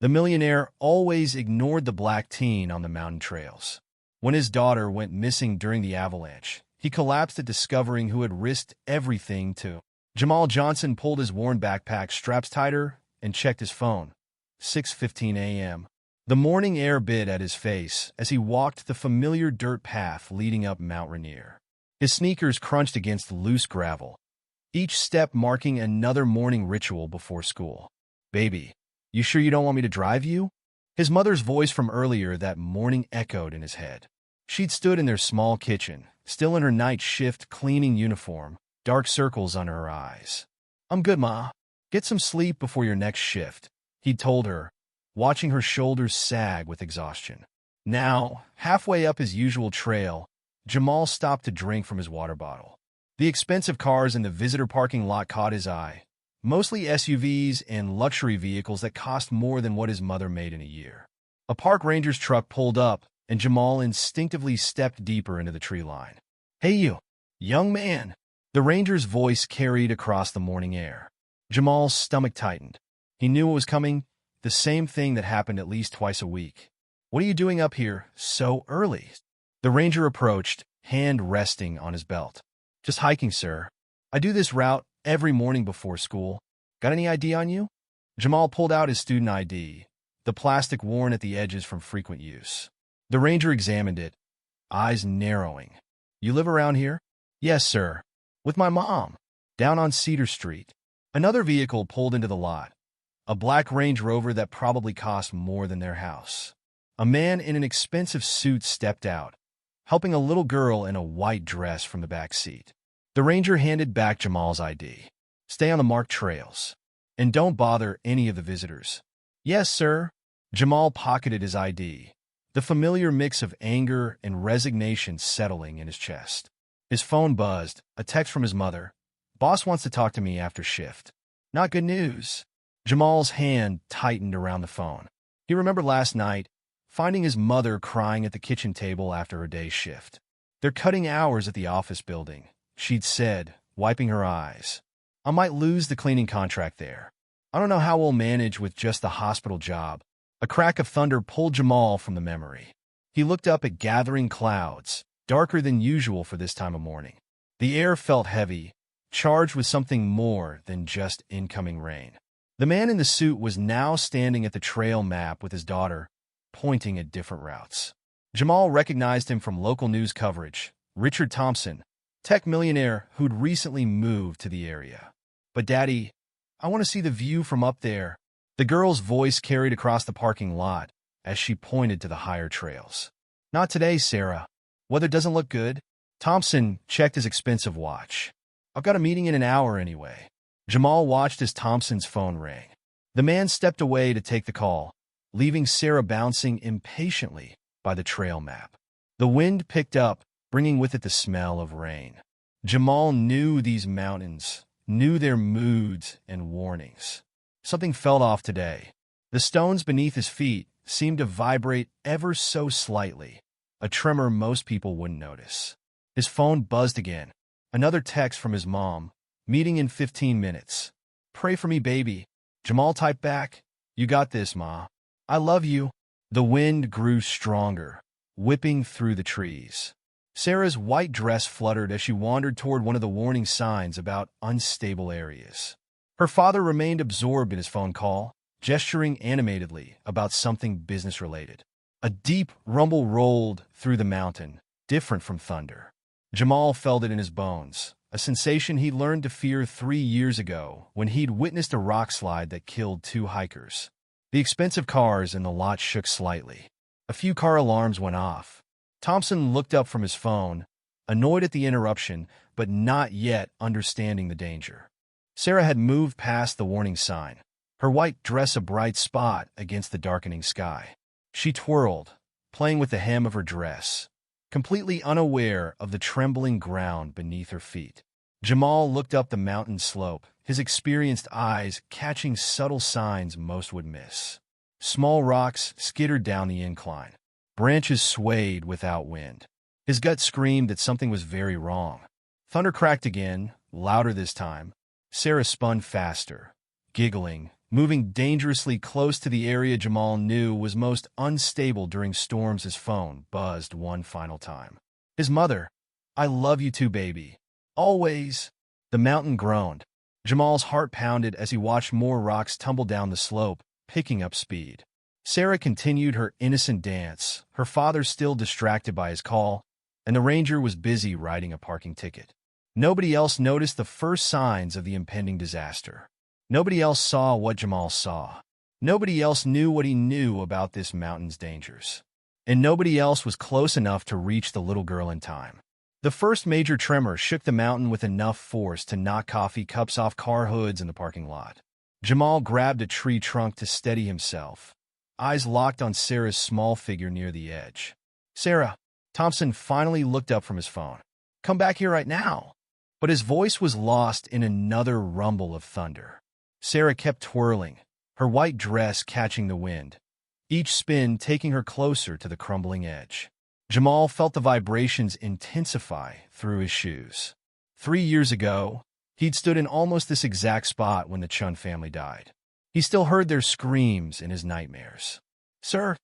The millionaire always ignored the black teen on the mountain trails. When his daughter went missing during the avalanche, he collapsed at discovering who had risked everything to. Jamal Johnson pulled his worn backpack straps tighter and checked his phone. 6:15 a.m. The morning air bit at his face as he walked the familiar dirt path leading up Mount Rainier. His sneakers crunched against loose gravel, each step marking another morning ritual before school. "Baby, you sure you don't want me to drive you?" His mother's voice from earlier that morning echoed in his head. She'd stood in their small kitchen, still in her night shift cleaning uniform, dark circles under her eyes. "I'm good, Ma. Get some sleep before your next shift," he'd told her, watching her shoulders sag with exhaustion. Now, halfway up his usual trail, Jamal stopped to drink from his water bottle. The expensive cars in the visitor parking lot caught his eye, mostly SUVs and luxury vehicles that cost more than what his mother made in a year. A park ranger's truck pulled up, and Jamal instinctively stepped deeper into the tree line. "Hey you, young man," the ranger's voice carried across the morning air. Jamal's stomach tightened. He knew what was coming, the same thing that happened at least twice a week. "What are you doing up here so early?" The ranger approached, hand resting on his belt. "Just hiking, sir. I do this route every morning before school. Got any ID on you?" Jamal pulled out his student ID, the plastic worn at the edges from frequent use. The ranger examined it, eyes narrowing. "You live around here?" "Yes, sir. With my mom. Down on Cedar Street." Another vehicle pulled into the lot, a black Range Rover that probably cost more than their house. A man in an expensive suit stepped out, helping a little girl in a white dress from the back seat. The ranger handed back Jamal's ID. "Stay on the marked trails. And don't bother any of the visitors." "Yes, sir." Jamal pocketed his ID, the familiar mix of anger and resignation settling in his chest. His phone buzzed, a text from his mother. "Boss wants to talk to me after shift." "Not good news." Jamal's hand tightened around the phone. He remembered last night, finding his mother crying at the kitchen table after her day's shift. "They're cutting hours at the office building," she'd said, wiping her eyes. "I might lose the cleaning contract there. I don't know how we'll manage with just the hospital job." A crack of thunder pulled Jamal from the memory. He looked up at gathering clouds, darker than usual for this time of morning. The air felt heavy, charged with something more than just incoming rain. The man in the suit was now standing at the trail map with his daughter, pointing at different routes. Jamal recognized him from local news coverage, Richard Thompson, tech millionaire who'd recently moved to the area. "But Daddy, I want to see the view from up there." The girl's voice carried across the parking lot as she pointed to the higher trails. "Not today, Sarah. Weather doesn't look good." Thompson checked his expensive watch. "I've got a meeting in an hour anyway." Jamal watched as Thompson's phone rang. The man stepped away to take the call, leaving Sarah bouncing impatiently by the trail map. The wind picked up, bringing with it the smell of rain. Jamal knew these mountains, knew their moods and warnings. Something felt off today. The stones beneath his feet seemed to vibrate ever so slightly, a tremor most people wouldn't notice. His phone buzzed again. Another text from his mom. "Meeting in 15 minutes. Pray for me, baby." Jamal typed back, "You got this, Ma. I love you." The wind grew stronger, whipping through the trees. Sarah's white dress fluttered as she wandered toward one of the warning signs about unstable areas. Her father remained absorbed in his phone call, gesturing animatedly about something business-related. A deep rumble rolled through the mountain, different from thunder. Jamal felt it in his bones, a sensation he learned to fear 3 years ago when he'd witnessed a rock slide that killed 2 hikers. The expensive cars in the lot shook slightly. A few car alarms went off. Thompson looked up from his phone, annoyed at the interruption, but not yet understanding the danger. Sarah had moved past the warning sign, her white dress a bright spot against the darkening sky. She twirled, playing with the hem of her dress, completely unaware of the trembling ground beneath her feet. Jamal looked up the mountain slope, his experienced eyes catching subtle signs most would miss. Small rocks skittered down the incline. Branches swayed without wind. His gut screamed that something was very wrong. Thunder cracked again, louder this time. Sarah spun faster, giggling, moving dangerously close to the area Jamal knew was most unstable during storms. His phone buzzed one final time. His mother, "I love you too, baby. Always." The mountain groaned. Jamal's heart pounded as he watched more rocks tumble down the slope, picking up speed. Sarah continued her innocent dance, her father still distracted by his call, and the ranger was busy writing a parking ticket. Nobody else noticed the first signs of the impending disaster. Nobody else saw what Jamal saw. Nobody else knew what he knew about this mountain's dangers. And nobody else was close enough to reach the little girl in time. The first major tremor shook the mountain with enough force to knock coffee cups off car hoods in the parking lot. Jamal grabbed a tree trunk to steady himself, eyes locked on Sarah's small figure near the edge. "Sarah," Thompson finally looked up from his phone. "Come back here right now." But his voice was lost in another rumble of thunder. Sarah kept twirling, her white dress catching the wind, each spin taking her closer to the crumbling edge. Jamal felt the vibrations intensify through his shoes. 3 years ago, he'd stood in almost this exact spot when the Chun family died. He still heard their screams in his nightmares. "Sir,"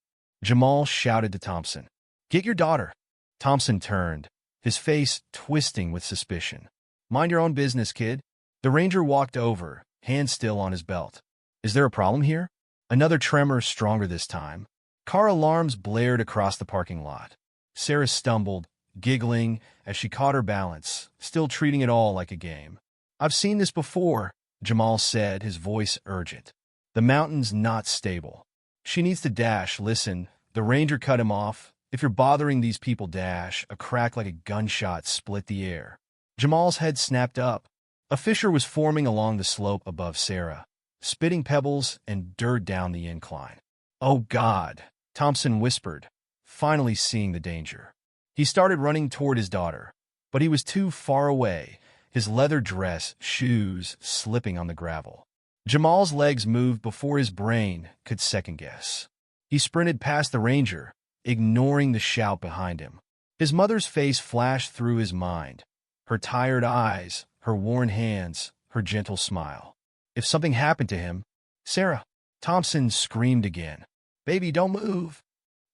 Jamal shouted to Thompson. "Get your daughter." Thompson turned, his face twisting with suspicion. "Mind your own business, kid." The ranger walked over, hand still on his belt. "Is there a problem here?" Another tremor, stronger this time. Car alarms blared across the parking lot. Sarah stumbled, giggling as she caught her balance, still treating it all like a game. "I've seen this before," Jamal said, his voice urgent. "The mountain's not stable. She needs to dash." "Listen," the ranger cut him off. "If you're bothering these people, dash." A crack like a gunshot split the air. Jamal's head snapped up. A fissure was forming along the slope above Sarah, spitting pebbles and dirt down the incline. "Oh, God," Thompson whispered, finally seeing the danger. He started running toward his daughter, but he was too far away, his leather dress, shoes slipping on the gravel. Jamal's legs moved before his brain could second-guess. He sprinted past the ranger, ignoring the shout behind him. His mother's face flashed through his mind, her tired eyes, her worn hands, her gentle smile. If something happened to him, "Sarah!" Thompson screamed again. "Baby, don't move."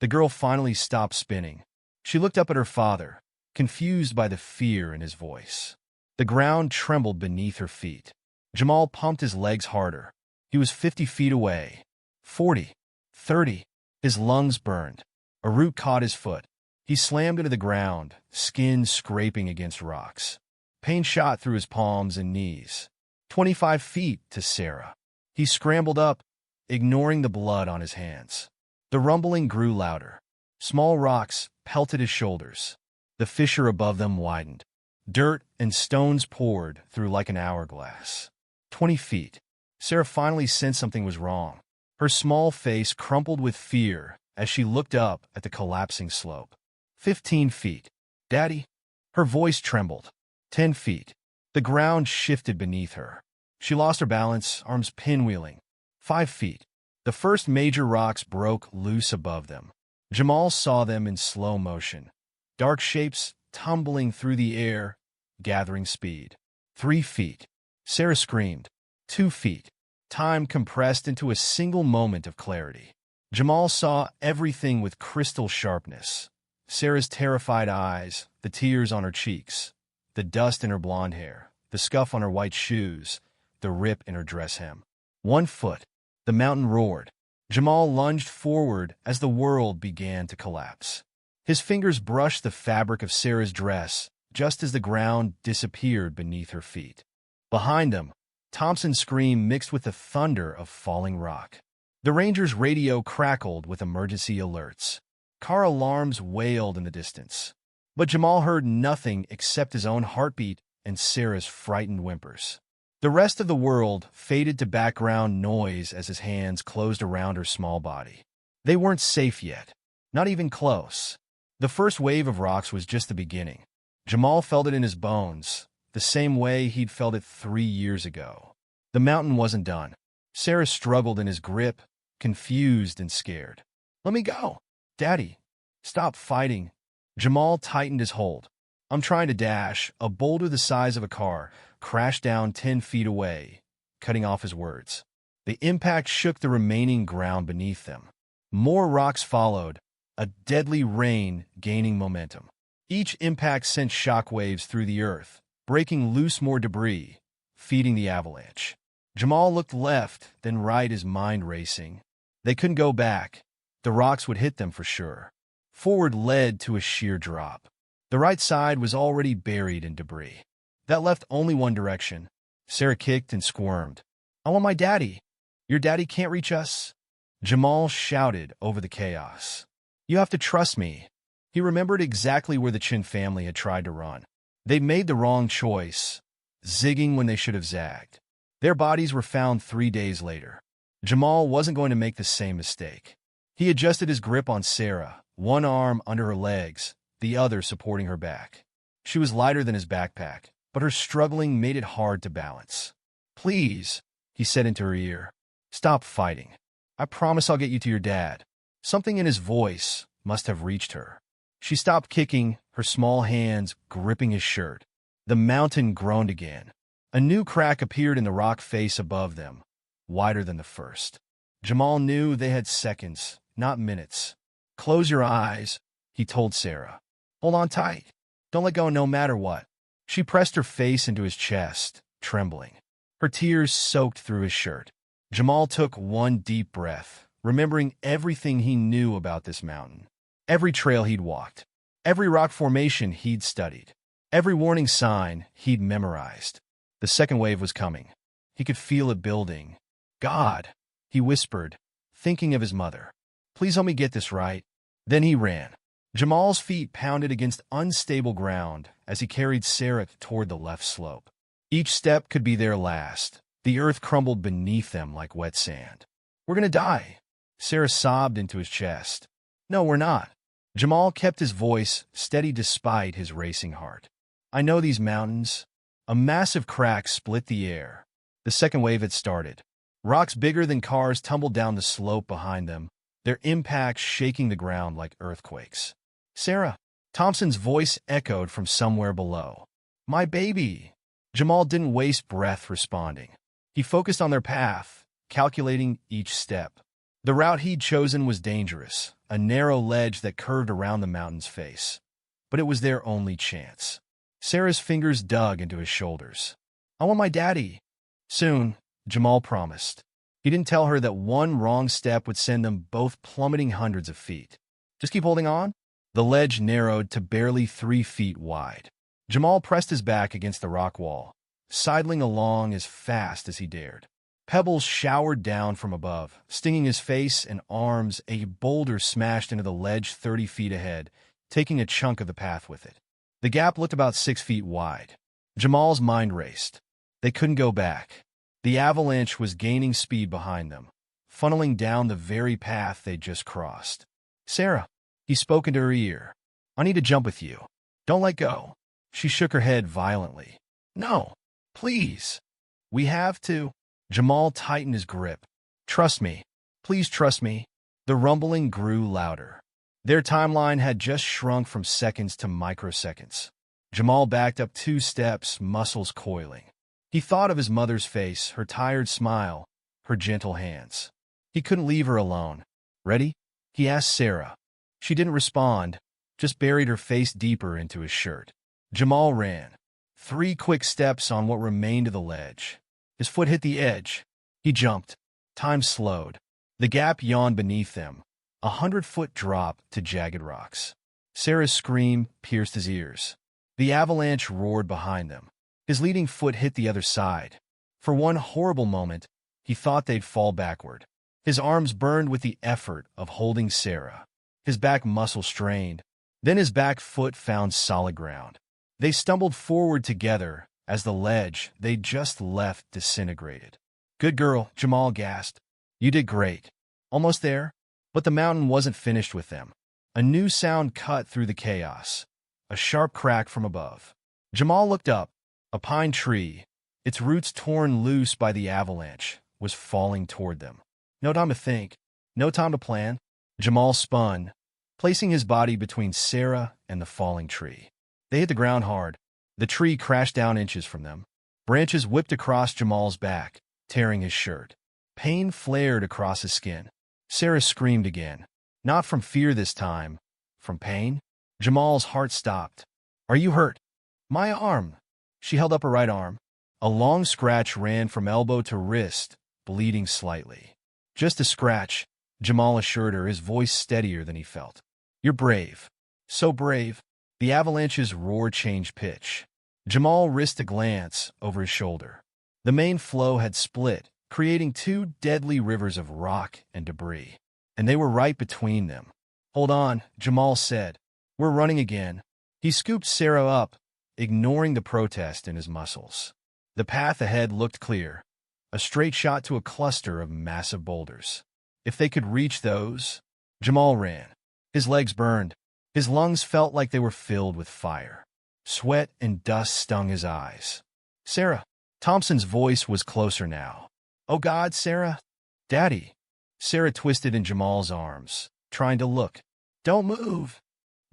The girl finally stopped spinning. She looked up at her father, confused by the fear in his voice. The ground trembled beneath her feet. Jamal pumped his legs harder. He was 50 feet away. 40. 30. His lungs burned. A root caught his foot. He slammed into the ground, skin scraping against rocks. Pain shot through his palms and knees. 25 feet to Sarah. He scrambled up, ignoring the blood on his hands. The rumbling grew louder. Small rocks pelted his shoulders. The fissure above them widened. Dirt and stones poured through like an hourglass. 20 feet. Sarah finally sensed something was wrong. Her small face crumpled with fear as she looked up at the collapsing slope. 15 feet. "Daddy?" Her voice trembled. 10 feet. The ground shifted beneath her. She lost her balance, arms pinwheeling. 5 feet. The first major rocks broke loose above them. Jamal saw them in slow motion. Dark shapes tumbling through the air, gathering speed. 3 feet. Sarah screamed. 2 feet. Time compressed into a single moment of clarity. Jamal saw everything with crystal sharpness. Sarah's terrified eyes, the tears on her cheeks, the dust in her blonde hair, the scuff on her white shoes, the rip in her dress hem. 1 foot. The mountain roared. Jamal lunged forward as the world began to collapse. His fingers brushed the fabric of Sarah's dress just as the ground disappeared beneath her feet. Behind them, Thompson's scream mixed with the thunder of falling rock. The ranger's radio crackled with emergency alerts. Car alarms wailed in the distance. But Jamal heard nothing except his own heartbeat and Sarah's frightened whimpers. The rest of the world faded to background noise as his hands closed around her small body. They weren't safe yet, not even close. The first wave of rocks was just the beginning. Jamal felt it in his bones, the same way he'd felt it 3 years ago. The mountain wasn't done. Sarah struggled in his grip, confused and scared. "Let me go." "Daddy, stop fighting." Jamal tightened his hold. "I'm trying to dash." A boulder the size of a car crashed down 10 feet away, cutting off his words. The impact shook the remaining ground beneath them. More rocks followed, a deadly rain gaining momentum. Each impact sent shockwaves through the earth, breaking loose more debris, feeding the avalanche. Jamal looked left, then right, his mind racing. They couldn't go back. The rocks would hit them for sure. Forward led to a sheer drop. The right side was already buried in debris. That left only one direction. Sarah kicked and squirmed. "I want my daddy." "Your daddy can't reach us?" Jamal shouted over the chaos. "You have to trust me." He remembered exactly where the Chin family had tried to run. They'd made the wrong choice, zigging when they should have zagged. Their bodies were found 3 days later. Jamal wasn't going to make the same mistake. He adjusted his grip on Sarah, one arm under her legs, the other supporting her back. She was lighter than his backpack, but her struggling made it hard to balance. "Please," he said into her ear, "stop fighting. I promise I'll get you to your dad." Something in his voice must have reached her. She stopped kicking, her small hands gripping his shirt. The mountain groaned again. A new crack appeared in the rock face above them, wider than the first. Jamal knew they had seconds, not minutes. "Close your eyes," he told Sarah. "Hold on tight. Don't let go no matter what." She pressed her face into his chest, trembling. Her tears soaked through his shirt. Jamal took one deep breath, remembering everything he knew about this mountain. Every trail he'd walked, every rock formation he'd studied, every warning sign he'd memorized. The second wave was coming. He could feel it building. "God," he whispered, thinking of his mother. "Please help me get this right." Then he ran. Jamal's feet pounded against unstable ground as he carried Sarah toward the left slope. Each step could be their last. The earth crumbled beneath them like wet sand. "We're gonna die," Sarah sobbed into his chest. "No, we're not." Jamal kept his voice steady despite his racing heart. "I know these mountains." A massive crack split the air. The second wave had started. Rocks bigger than cars tumbled down the slope behind them, their impacts shaking the ground like earthquakes. "Sarah!" Thompson's voice echoed from somewhere below. "My baby!" Jamal didn't waste breath responding. He focused on their path, calculating each step. The route he'd chosen was dangerous, a narrow ledge that curved around the mountain's face. But it was their only chance. Sarah's fingers dug into his shoulders. "I want my daddy." "Soon," Jamal promised. He didn't tell her that one wrong step would send them both plummeting hundreds of feet. "Just keep holding on." The ledge narrowed to barely 3 feet wide. Jamal pressed his back against the rock wall, sidling along as fast as he dared. Pebbles showered down from above, stinging his face and arms. A boulder smashed into the ledge 30 feet ahead, taking a chunk of the path with it. The gap looked about 6 feet wide. Jamal's mind raced. They couldn't go back. The avalanche was gaining speed behind them, funneling down the very path they'd just crossed. "Sarah," he spoke into her ear, "I need to jump with you. Don't let go." She shook her head violently. "No, please. We have to." Jamal tightened his grip. "Trust me. Please trust me." The rumbling grew louder. Their timeline had just shrunk from seconds to microseconds. Jamal backed up 2 steps, muscles coiling. He thought of his mother's face, her tired smile, her gentle hands. He couldn't leave her alone. "Ready?" he asked Sarah. She didn't respond, just buried her face deeper into his shirt. Jamal ran. 3 quick steps on what remained of the ledge. His foot hit the edge. He jumped. Time slowed. The gap yawned beneath them, 100-foot drop to jagged rocks. Sarah's scream pierced his ears. The avalanche roared behind them. His leading foot hit the other side. For one horrible moment, he thought they'd fall backward. His arms burned with the effort of holding Sarah. His back muscle strained. Then his back foot found solid ground. They stumbled forward together as the ledge they'd just left disintegrated. "Good girl," Jamal gasped. "You did great." Almost there, but the mountain wasn't finished with them. A new sound cut through the chaos. A sharp crack from above. Jamal looked up. A pine tree, its roots torn loose by the avalanche, was falling toward them. No time to think. No time to plan. Jamal spun, placing his body between Sarah and the falling tree. They hit the ground hard. The tree crashed down inches from them. Branches whipped across Jamal's back, tearing his shirt. Pain flared across his skin. Sarah screamed again. Not from fear this time. From pain? Jamal's heart stopped. Are you hurt? My arm. She held up her right arm. A long scratch ran from elbow to wrist, bleeding slightly. Just a scratch, Jamal assured her, his voice steadier than he felt. You're brave. So brave. The avalanche's roar changed pitch. Jamal risked a glance over his shoulder. The main flow had split, creating two deadly rivers of rock and debris. And they were right between them. Hold on, Jamal said. We're running again. He scooped Sarah up, ignoring the protest in his muscles. The path ahead looked clear, a straight shot to a cluster of massive boulders. If they could reach those, Jamal ran. His legs burned. His lungs felt like they were filled with fire. Sweat and dust stung his eyes. Sarah. Thompson's voice was closer now. Oh God, Sarah. Daddy. Sarah twisted in Jamal's arms, trying to look. Don't move.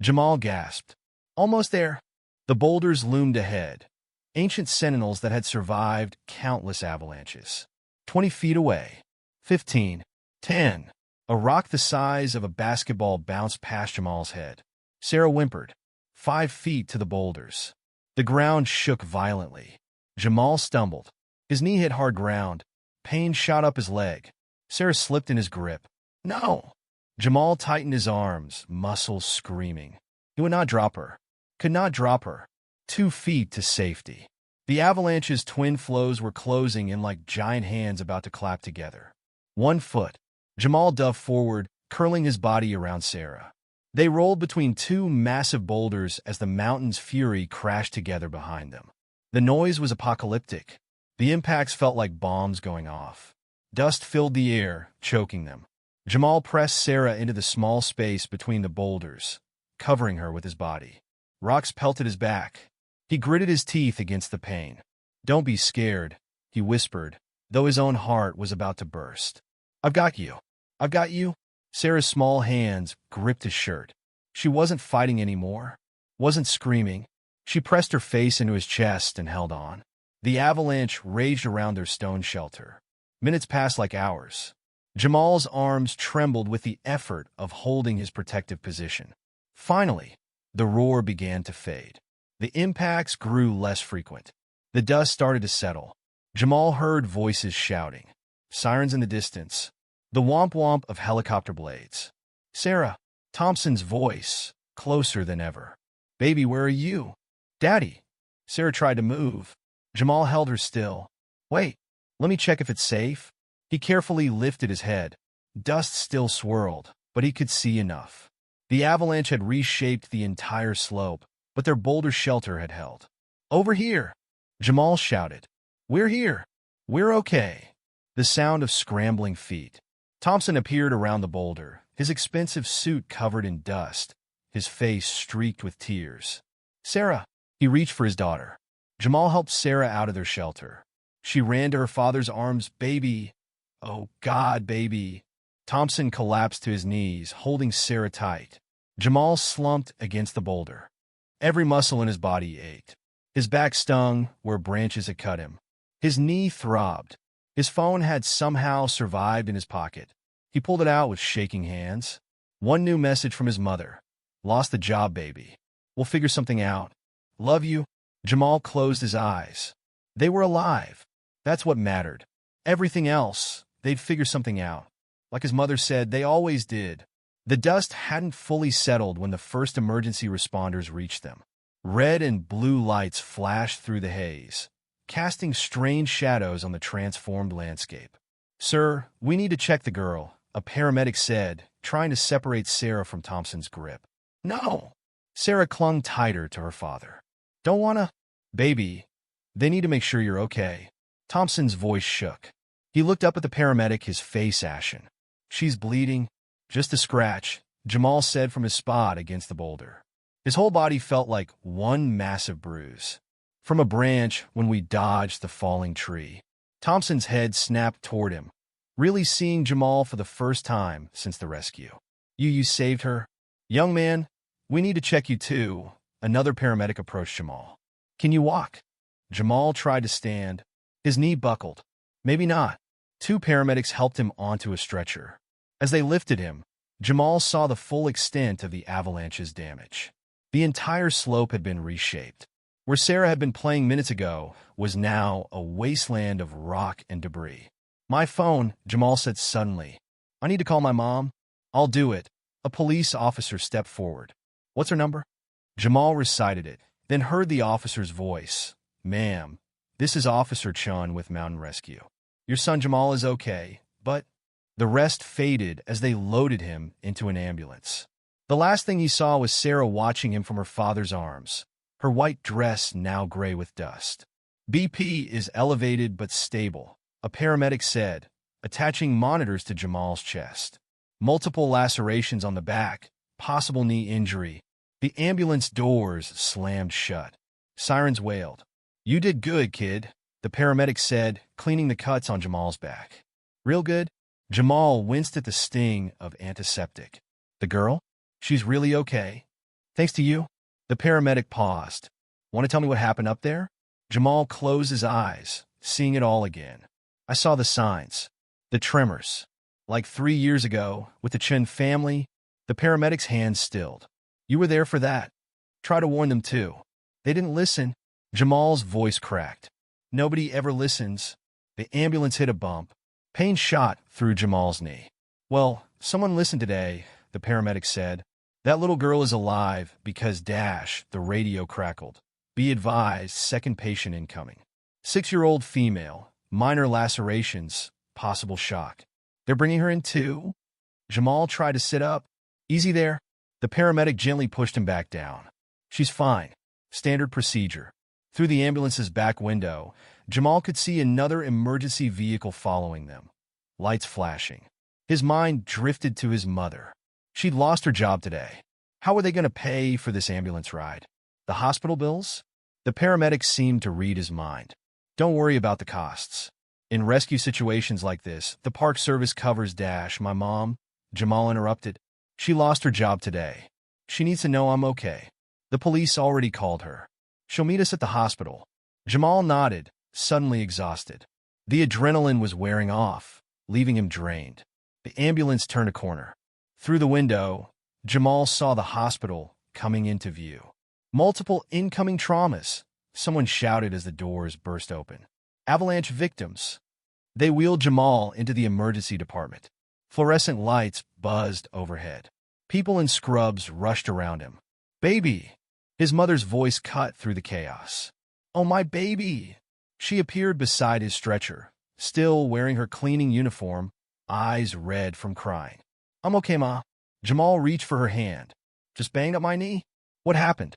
Jamal gasped. Almost there. The boulders loomed ahead, ancient sentinels that had survived countless avalanches. 20 feet away. 15. 10. A rock the size of a basketball bounced past Jamal's head. Sarah whimpered. 5 feet to the boulders. The ground shook violently. Jamal stumbled. His knee hit hard ground. Pain shot up his leg. Sarah slipped in his grip. No! Jamal tightened his arms, muscles screaming. He would not drop her. Could not drop her. 2 feet to safety. The avalanche's twin flows were closing in like giant hands about to clap together. 1 foot. Jamal dove forward, curling his body around Sarah. They rolled between two massive boulders as the mountain's fury crashed together behind them. The noise was apocalyptic. The impacts felt like bombs going off. Dust filled the air, choking them. Jamal pressed Sarah into the small space between the boulders, covering her with his body. Rocks pelted his back. He gritted his teeth against the pain. Don't be scared, he whispered, though his own heart was about to burst. I've got you. I've got you. Sarah's small hands gripped his shirt. She wasn't fighting anymore, wasn't screaming. She pressed her face into his chest and held on. The avalanche raged around their stone shelter. Minutes passed like hours. Jamal's arms trembled with the effort of holding his protective position. Finally, the roar began to fade. The impacts grew less frequent. The dust started to settle. Jamal heard voices shouting. Sirens in the distance. The womp-womp of helicopter blades. Sarah. Thompson's voice, closer than ever. Baby, where are you? Daddy. Sarah tried to move. Jamal held her still. Wait, let me check if it's safe. He carefully lifted his head. Dust still swirled, but he could see enough. The avalanche had reshaped the entire slope, but their boulder shelter had held. Over here! Jamal shouted. We're here. We're okay. The sound of scrambling feet. Thompson appeared around the boulder, his expensive suit covered in dust, his face streaked with tears. Sarah! He reached for his daughter. Jamal helped Sarah out of their shelter. She ran to her father's arms. Baby! Oh, God, baby! Thompson collapsed to his knees, holding Sarah tight. Jamal slumped against the boulder. Every muscle in his body ached. His back stung where branches had cut him. His knee throbbed. His phone had somehow survived in his pocket. He pulled it out with shaking hands. One new message from his mother. Lost the job, baby. We'll figure something out. Love you. Jamal closed his eyes. They were alive. That's what mattered. Everything else, they'd figure something out. Like his mother said, they always did. The dust hadn't fully settled when the first emergency responders reached them. Red and blue lights flashed through the haze, casting strange shadows on the transformed landscape. Sir, we need to check the girl, a paramedic said, trying to separate Sarah from Thompson's grip. No! Sarah clung tighter to her father. Don't wanna? Baby, they need to make sure you're okay. Thompson's voice shook. He looked up at the paramedic, his face ashen. She's bleeding. Just a scratch, Jamal said from his spot against the boulder. His whole body felt like one massive bruise. From a branch when we dodged the falling tree. Thompson's head snapped toward him, really seeing Jamal for the first time since the rescue. You saved her? Young man, we need to check you too. Another paramedic approached Jamal. Can you walk? Jamal tried to stand. His knee buckled. Maybe not. Two paramedics helped him onto a stretcher. As they lifted him, Jamal saw the full extent of the avalanche's damage. The entire slope had been reshaped. Where Sarah had been playing minutes ago was now a wasteland of rock and debris. "My phone," Jamal said suddenly. "I need to call my mom." "I'll do it." A police officer stepped forward. "What's her number?" Jamal recited it, then heard the officer's voice. "Ma'am, this is Officer Chun with Mountain Rescue. Your son Jamal is okay, but—" The rest faded as they loaded him into an ambulance. The last thing he saw was Sarah watching him from her father's arms, her white dress now gray with dust. "BP is elevated but stable," a paramedic said, attaching monitors to Jamal's chest. "Multiple lacerations on the back, possible knee injury." The ambulance doors slammed shut. Sirens wailed. "You did good, kid," the paramedic said, cleaning the cuts on Jamal's back. "Real good?" Jamal winced at the sting of antiseptic. "The girl? She's really okay. Thanks to you." The paramedic paused. "Want to tell me what happened up there?" Jamal closed his eyes, seeing it all again. "I saw the signs. The tremors. Like 3 years ago, with the Chen family." The paramedic's hands stilled. "You were there for that. Try to warn them too. They didn't listen." Jamal's voice cracked. "Nobody ever listens." The ambulance hit a bump. Pain shot through Jamal's knee. "Well, someone listened today," the paramedic said. "That little girl is alive because the radio crackled. Be advised, second patient incoming. 6-year-old female, minor lacerations, possible shock. They're bringing her in too." Jamal tried to sit up. "Easy there." The paramedic gently pushed him back down. "She's fine. Standard procedure." Through the ambulance's back window, Jamal could see another emergency vehicle following them, lights flashing. His mind drifted to his mother. She'd lost her job today. How were they going to pay for this ambulance ride? The hospital bills? The paramedic seemed to read his mind. "Don't worry about the costs. In rescue situations like this, the Park Service covers my mom," Jamal interrupted. "She lost her job today. She needs to know I'm okay. The police already called her. She'll meet us at the hospital." Jamal nodded, suddenly exhausted. The adrenaline was wearing off, leaving him drained. The ambulance turned a corner. Through the window, Jamal saw the hospital coming into view. Multiple incoming traumas, someone shouted as the doors burst open. "Avalanche victims." They wheeled Jamal into the emergency department. Fluorescent lights buzzed overhead. People in scrubs rushed around him. "Baby!" His mother's voice cut through the chaos. "Oh, my baby!" She appeared beside his stretcher, still wearing her cleaning uniform, eyes red from crying. "I'm okay, Ma." Jamal reached for her hand. "Just banged up my knee?" "What happened?"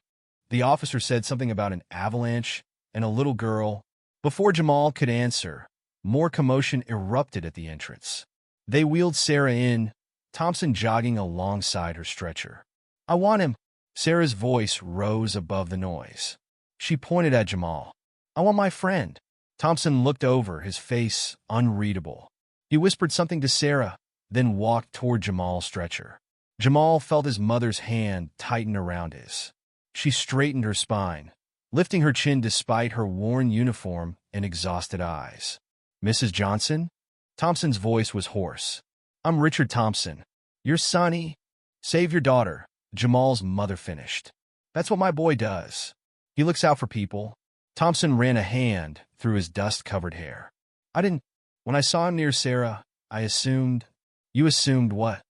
The officer said something about an avalanche and a little girl. Before Jamal could answer, more commotion erupted at the entrance. They wheeled Sarah in, Thompson jogging alongside her stretcher. "I want him." Sarah's voice rose above the noise. She pointed at Jamal. "I want my friend." Thompson looked over, his face unreadable. He whispered something to Sarah, then walked toward Jamal's stretcher. Jamal felt his mother's hand tighten around his. She straightened her spine, lifting her chin despite her worn uniform and exhausted eyes. "Mrs. Johnson?" Thompson's voice was hoarse. "I'm Richard Thompson. Your sonny." "Save your daughter," Jamal's mother finished. "That's what my boy does. He looks out for people." Thompson ran a hand through his dust-covered hair. "I didn't. When I saw him near Sarah, I assumed." "You assumed what?"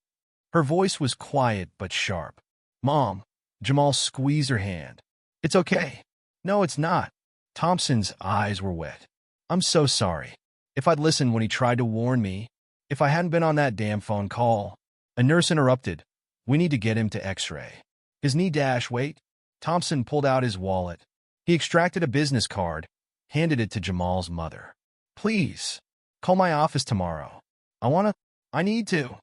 Her voice was quiet but sharp. "Mom." Jamal squeezed her hand. "It's okay." "No, it's not." Thompson's eyes were wet. "I'm so sorry. If I'd listened when he tried to warn me, if I hadn't been on that damn phone call." A nurse interrupted. "We need to get him to X-ray." His knee wait. Thompson pulled out his wallet. He extracted a business card, handed it to Jamal's mother. "Please, call my office tomorrow. I need to."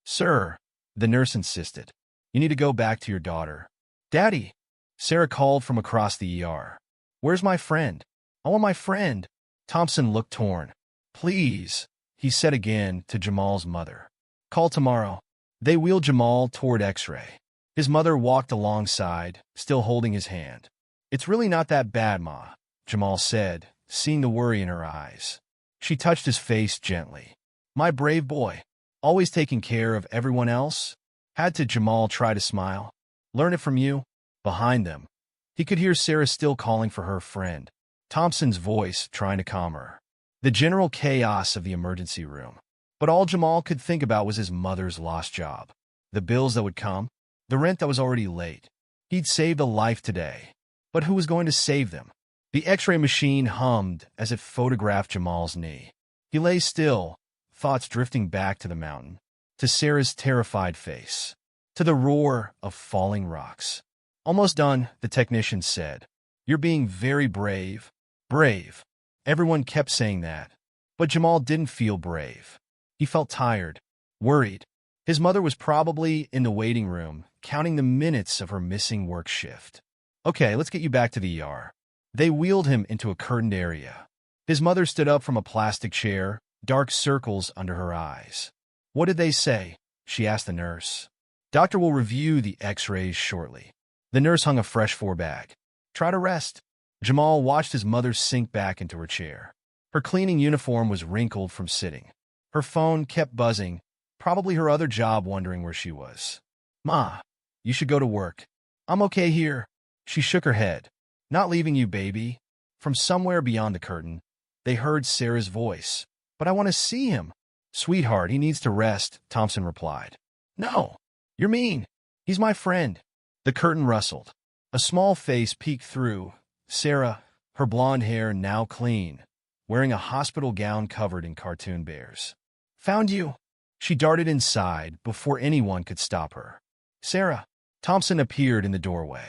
"Sir," the nurse insisted. "You need to go back to your daughter." "Daddy," Sarah called from across the ER. "Where's my friend?" "I want my friend." Thompson looked torn. "Please," he said again to Jamal's mother. "Call tomorrow." They wheeled Jamal toward X-ray. His mother walked alongside, still holding his hand. "It's really not that bad, Ma," Jamal said, seeing the worry in her eyes. She touched his face gently. My brave boy. Always taking care of everyone else. Had to Jamal try to smile. Learn it from you. Behind them, he could hear Sarah still calling for her friend. Thompson's voice trying to calm her. The general chaos of the emergency room. But all Jamal could think about was his mother's lost job. The bills that would come. The rent that was already late. He'd saved a life today. But who was going to save them? The X-ray machine hummed as it photographed Jamal's knee. He lay still, thoughts drifting back to the mountain, to Sarah's terrified face, to the roar of falling rocks. Almost done, the technician said. You're being very brave. Brave. Everyone kept saying that. But Jamal didn't feel brave. He felt tired, worried. His mother was probably in the waiting room, counting the minutes of her missing work shift. Okay, let's get you back to the ER. They wheeled him into a curtained area. His mother stood up from a plastic chair, dark circles under her eyes. What did they say? She asked the nurse. Doctor will review the X-rays shortly. The nurse hung a fresh forebag. Try to rest. Jamal watched his mother sink back into her chair. Her cleaning uniform was wrinkled from sitting. Her phone kept buzzing, probably her other job, wondering where she was. Ma, you should go to work. I'm okay here. She shook her head. Not leaving you, baby. From somewhere beyond the curtain, they heard Sarah's voice. But I want to see him. Sweetheart, he needs to rest, Thompson replied. No, you're mean. He's my friend. The curtain rustled. A small face peeked through. Sarah, her blonde hair now clean, wearing a hospital gown covered in cartoon bears. Found you. She darted inside before anyone could stop her. Sarah. Thompson appeared in the doorway.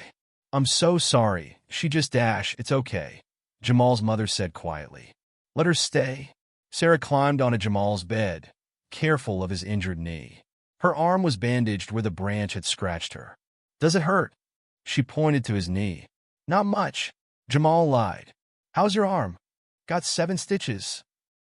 I'm so sorry. She just dashed. It's okay, Jamal's mother said quietly. Let her stay. Sarah climbed onto Jamal's bed, careful of his injured knee. Her arm was bandaged where the branch had scratched her. Does it hurt? She pointed to his knee. Not much. Jamal lied. How's your arm? Got 7 stitches.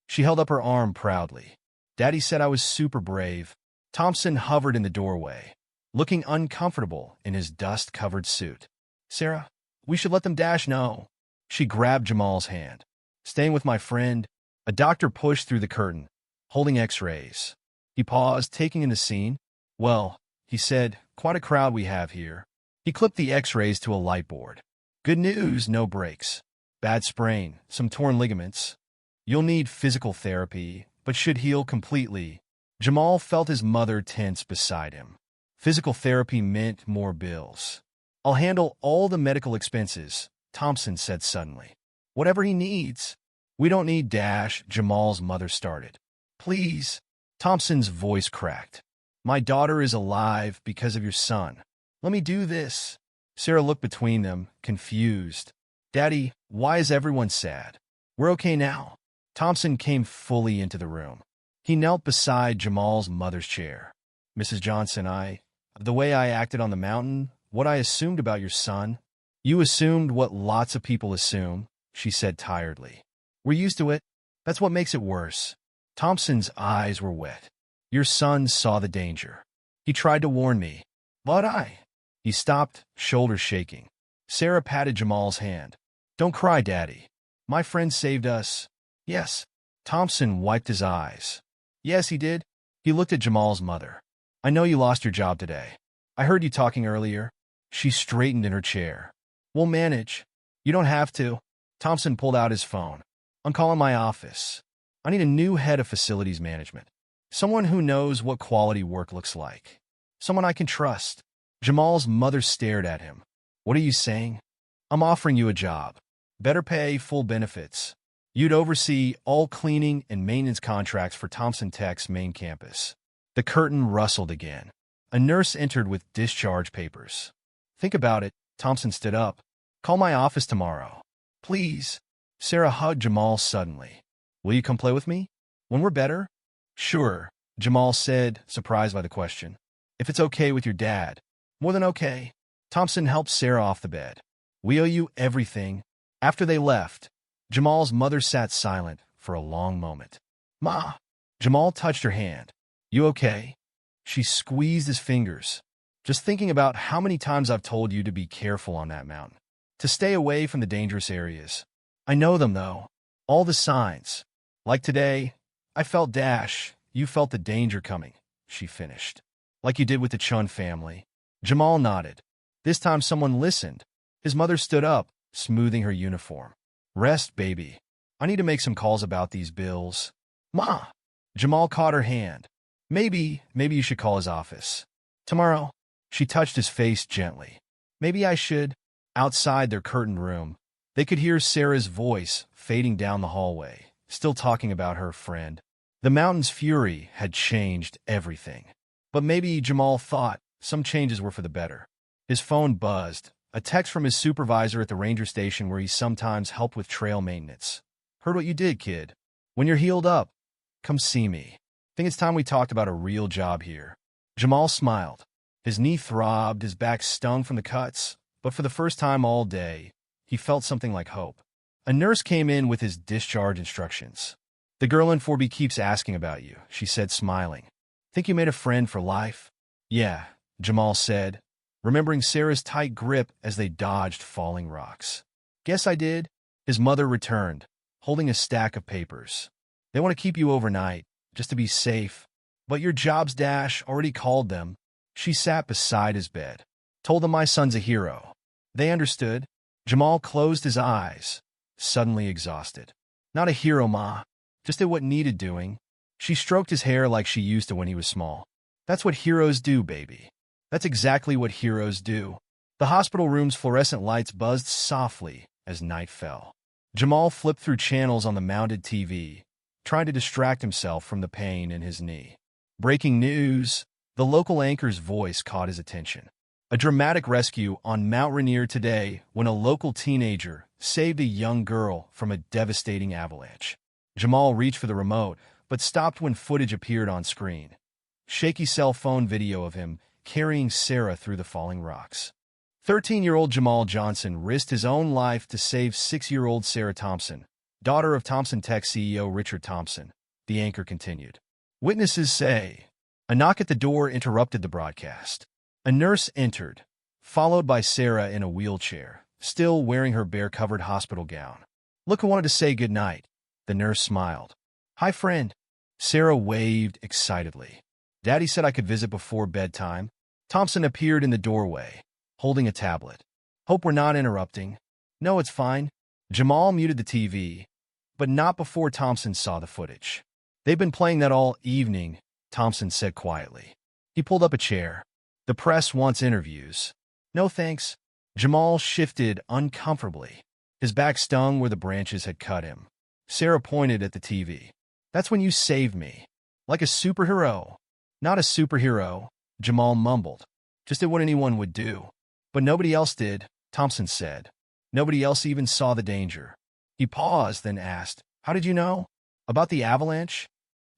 She held up her arm proudly. Daddy said I was super brave. Thompson hovered in the doorway, looking uncomfortable in his dust-covered suit. Sarah, we should let them dash now. She grabbed Jamal's hand. Staying with my friend. A doctor pushed through the curtain, holding X-rays. He paused, taking in the scene. Well, he said, quite a crowd we have here. He clipped the X-rays to a light board. Good news, no breaks. Bad sprain, some torn ligaments. You'll need physical therapy, but should heal completely. Jamal felt his mother tense beside him. Physical therapy meant more bills. I'll handle all the medical expenses, Thompson said suddenly. Whatever he needs. We don't need dash, Jamal's mother started. Please. Thompson's voice cracked. My daughter is alive because of your son. Let me do this. Sarah looked between them, confused. Daddy, why is everyone sad? We're okay now. Thompson came fully into the room. He knelt beside Jamal's mother's chair. Mrs. Johnson, the way I acted on the mountain, what I assumed about your son. You assumed what lots of people assume, she said tiredly. We're used to it. That's what makes it worse. Thompson's eyes were wet. Your son saw the danger. He tried to warn me. But He stopped, shoulders shaking. Sarah patted Jamal's hand. Don't cry, Daddy. My friend saved us. Yes. Thompson wiped his eyes. Yes, he did. He looked at Jamal's mother. I know you lost your job today. I heard you talking earlier. She straightened in her chair. We'll manage. You don't have to. Thompson pulled out his phone. I'm calling my office. I need a new head of facilities management. Someone who knows what quality work looks like. Someone I can trust. Jamal's mother stared at him. What are you saying? I'm offering you a job. Better pay, full benefits. You'd oversee all cleaning and maintenance contracts for Thompson Tech's main campus. The curtain rustled again. A nurse entered with discharge papers. Think about it. Thompson stood up. Call my office tomorrow. Please. Sarah hugged Jamal suddenly. Will you come play with me? When we're better? Sure, Jamal said, surprised by the question. If it's okay with your dad. More than okay. Thompson helped Sarah off the bed. We owe you everything. After they left, Jamal's mother sat silent for a long moment. Ma. Jamal touched her hand. You okay? She squeezed his fingers. Just thinking about how many times I've told you to be careful on that mountain. To stay away from the dangerous areas. I know them, though. All the signs. Like today, I felt dash. you felt the danger coming, she finished. Like you did with the Chun family. Jamal nodded. This time someone listened. His mother stood up, smoothing her uniform. Rest, baby. I need to make some calls about these bills. Ma! Jamal caught her hand. Maybe you should call his office. Tomorrow. She touched his face gently. Maybe I should. Outside their curtained room, they could hear Sarah's voice fading down the hallway, still talking about her friend. The mountain's fury had changed everything. But maybe Jamal thought some changes were for the better. His phone buzzed, a text from his supervisor at the ranger station where he sometimes helped with trail maintenance. Heard what you did, kid. When you're healed up, come see me. Think it's time we talked about a real job here. Jamal smiled. His knee throbbed, his back stung from the cuts, but for the first time all day, he felt something like hope. A nurse came in with his discharge instructions. The girl in 4B keeps asking about you, she said, smiling. Think you made a friend for life? Yeah, Jamal said, remembering Sarah's tight grip as they dodged falling rocks. Guess I did. His mother returned, holding a stack of papers. They want to keep you overnight, just to be safe. But your jobs dash already called them. She sat beside his bed. Told them my son's a hero. They understood. Jamal closed his eyes, suddenly exhausted. Not a hero, Ma. Just did what needed doing. She stroked his hair like she used to when he was small. That's what heroes do, baby. That's exactly what heroes do. The hospital room's fluorescent lights buzzed softly as night fell. Jamal flipped through channels on the mounted TV, trying to distract himself from the pain in his knee. Breaking news. The local anchor's voice caught his attention. A dramatic rescue on Mount Rainier today when a local teenager saved a young girl from a devastating avalanche. Jamal reached for the remote, but stopped when footage appeared on screen. Shaky cell phone video of him carrying Sarah through the falling rocks. 13-year-old Jamal Johnson risked his own life to save 6-year-old Sarah Thompson, daughter of Thompson Tech CEO Richard Thompson, the anchor continued. Witnesses say. A knock at the door interrupted the broadcast. A nurse entered, followed by Sarah in a wheelchair, still wearing her bear-covered hospital gown. Look who wanted to say goodnight. The nurse smiled. Hi, friend. Sarah waved excitedly. Daddy said I could visit before bedtime. Thompson appeared in the doorway, holding a tablet. Hope we're not interrupting. No, it's fine. Jamal muted the TV, but not before Thompson saw the footage. They've been playing that all evening, Thompson said quietly. He pulled up a chair. The press wants interviews. No thanks. Jamal shifted uncomfortably. His back stung where the branches had cut him. Sarah pointed at the TV. That's when you saved me. Like a superhero. Not a superhero, Jamal mumbled. Just did what anyone would do. But nobody else did, Thompson said. Nobody else even saw the danger. He paused, then asked, How did you know? About the avalanche?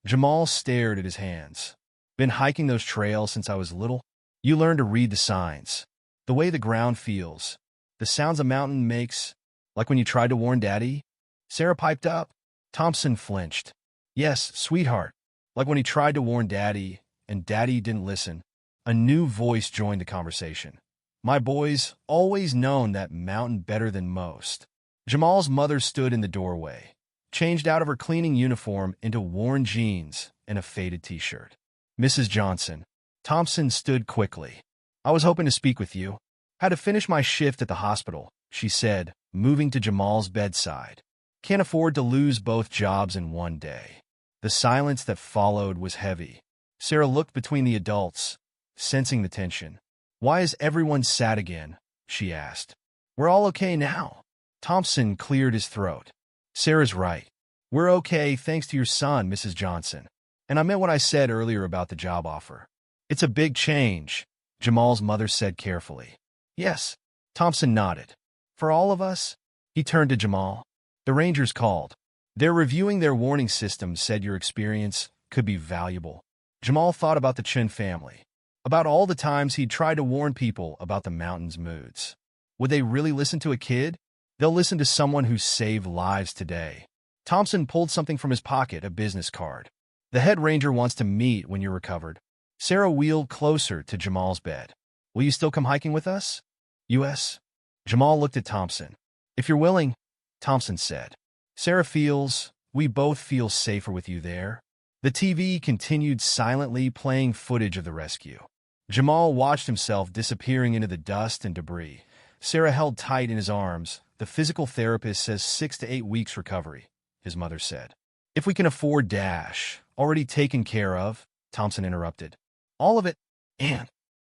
Jamal stared at his hands. Been hiking those trails since I was little. You learn to read the signs. The way the ground feels. The sounds a mountain makes. Like when you tried to warn Daddy? Sarah piped up. Thompson flinched. Yes, sweetheart. Like when he tried to warn Daddy, and Daddy didn't listen. A new voice joined the conversation. My boy's always known that mountain better than most. Jamal's mother stood in the doorway, changed out of her cleaning uniform into worn jeans and a faded t-shirt. Mrs. Johnson. Thompson stood quickly. I was hoping to speak with you. Had to finish my shift at the hospital, she said, moving to Jamal's bedside. Can't afford to lose both jobs in one day. The silence that followed was heavy. Sarah looked between the adults, sensing the tension. Why is everyone sad again? She asked. We're all okay now. Thompson cleared his throat. Sarah's right. We're okay thanks to your son, Mrs. Johnson. And I meant what I said earlier about the job offer. It's a big change, Jamal's mother said carefully. Yes, Thompson nodded. For all of us? He turned to Jamal. The Rangers called. They're reviewing their warning system, said your experience could be valuable. Jamal thought about the Chin family, about all the times he'd tried to warn people about the mountain's moods. Would they really listen to a kid? They'll listen to someone who saved lives today. Thompson pulled something from his pocket, a business card. The head ranger wants to meet when you're recovered. Sarah wheeled closer to Jamal's bed. Will you still come hiking with us? U.S. Jamal looked at Thompson. If you're willing, Thompson said. Sarah feels, we both feel safer with you there. The TV continued silently playing footage of the rescue. Jamal watched himself disappearing into the dust and debris. Sarah held tight in his arms. The physical therapist says 6 to 8 weeks recovery, his mother said. If we can afford Dash, already taken care of, Thompson interrupted. All of it, and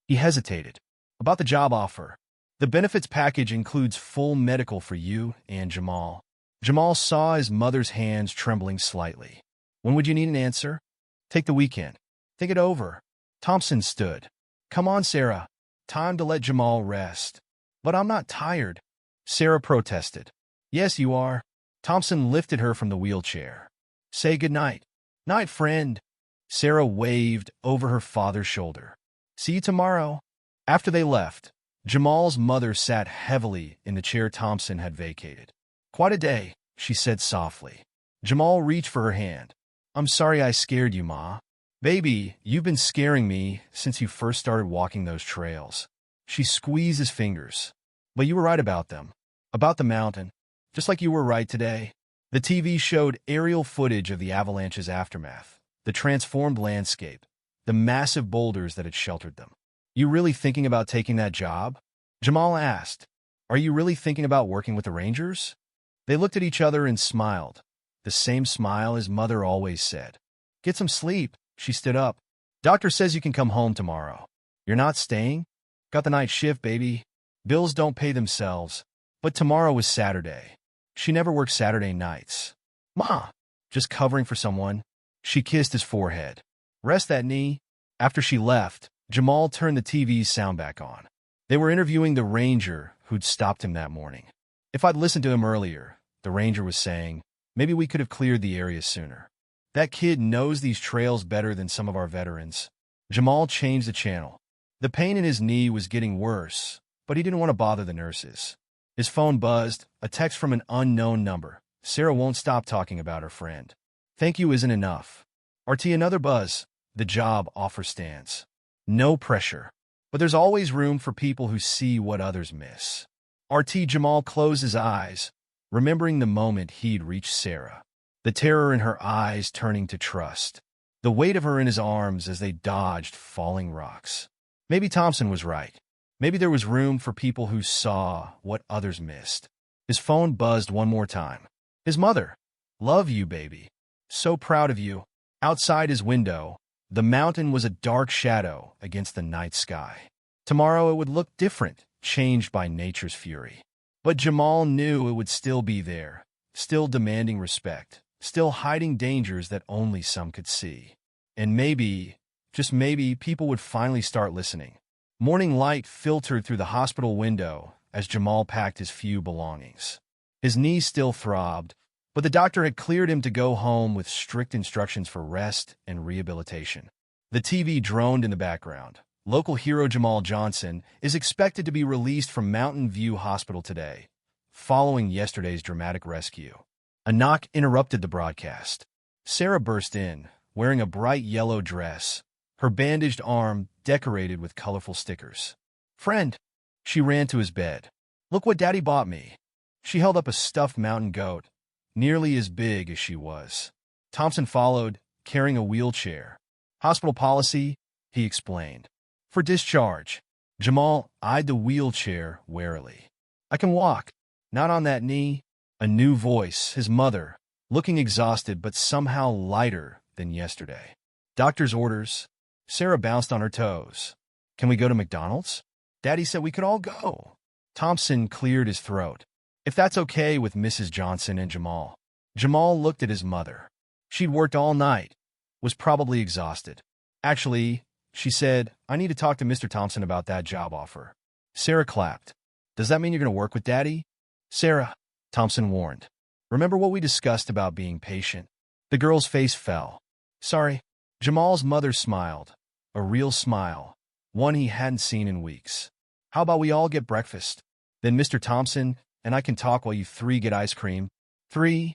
he hesitated. About the job offer. The benefits package includes full medical for you and Jamal. Jamal saw his mother's hands trembling slightly. When would you need an answer? Take the weekend. Think it over. Thompson stood. Come on, Sarah. Time to let Jamal rest. But I'm not tired. Sarah protested. Yes, you are. Thompson lifted her from the wheelchair. Say goodnight. Night, friend. Sarah waved over her father's shoulder. See you tomorrow. After they left, Jamal's mother sat heavily in the chair Thompson had vacated. Quite a day, she said softly. Jamal reached for her hand. I'm sorry I scared you, Ma. Baby, you've been scaring me since you first started walking those trails. She squeezed his fingers. But you were right about them. About the mountain. Just like you were right today. The TV showed aerial footage of the avalanche's aftermath, the transformed landscape, the massive boulders that had sheltered them. You really thinking about taking that job? Jamal asked. Are you really thinking about working with the Rangers? They looked at each other and smiled. The same smile his mother always said. Get some sleep. She stood up. Doctor says you can come home tomorrow. You're not staying? Got the night shift, baby. Bills don't pay themselves. But tomorrow is Saturday. She never works Saturday nights. Ma, just covering for someone. She kissed his forehead. Rest that knee. After she left, Jamal turned the TV's sound back on. They were interviewing the ranger who'd stopped him that morning. If I'd listened to him earlier, the ranger was saying, maybe we could have cleared the area sooner. That kid knows these trails better than some of our veterans. Jamal changed the channel. The pain in his knee was getting worse, but he didn't want to bother the nurses. His phone buzzed, a text from an unknown number. Sarah won't stop talking about her friend. Thank you isn't enough. RT, another buzz. The job offer stands. No pressure. But there's always room for people who see what others miss. RT. Jamal closed his eyes, remembering the moment he'd reached Sarah. The terror in her eyes turning to trust. The weight of her in his arms as they dodged falling rocks. Maybe Thompson was right. Maybe there was room for people who saw what others missed. His phone buzzed one more time. His mother. Love you, baby. So proud of you. Outside his window, the mountain was a dark shadow against the night sky. Tomorrow it would look different, changed by nature's fury. But Jamal knew it would still be there, still demanding respect, still hiding dangers that only some could see. And maybe, just maybe, people would finally start listening. Morning light filtered through the hospital window as Jamal packed his few belongings. His knees still throbbed, but the doctor had cleared him to go home with strict instructions for rest and rehabilitation. The TV droned in the background. Local hero Jamal Johnson is expected to be released from Mountain View Hospital today, following yesterday's dramatic rescue. A knock interrupted the broadcast. Sarah burst in, wearing a bright yellow dress, her bandaged arm decorated with colorful stickers. Friend, she ran to his bed. Look what Daddy bought me. She held up a stuffed mountain goat, nearly as big as she was. Thompson followed, carrying a wheelchair. Hospital policy, he explained. For discharge. Jamal eyed the wheelchair warily. I can walk. Not on that knee. A new voice, his mother, looking exhausted but somehow lighter than yesterday. Doctor's orders. Sarah bounced on her toes. Can we go to McDonald's? Daddy said we could all go. Thompson cleared his throat. If that's okay with Mrs. Johnson and Jamal. Jamal looked at his mother. She'd worked all night, was probably exhausted. Actually, she said, I need to talk to Mr. Thompson about that job offer. Sarah clapped. Does that mean you're going to work with Daddy? Sarah, Thompson warned. Remember what we discussed about being patient? The girl's face fell. Sorry. Jamal's mother smiled. A real smile. One he hadn't seen in weeks. How about we all get breakfast? Then Mr. Thompson and I can talk while you three get ice cream. 3?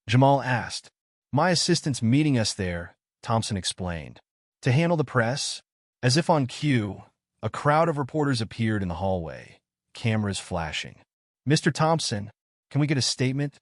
Jamal asked. My assistant's meeting us there, Thompson explained. To handle the press? As if on cue, a crowd of reporters appeared in the hallway, cameras flashing. Mr. Thompson, can we get a statement?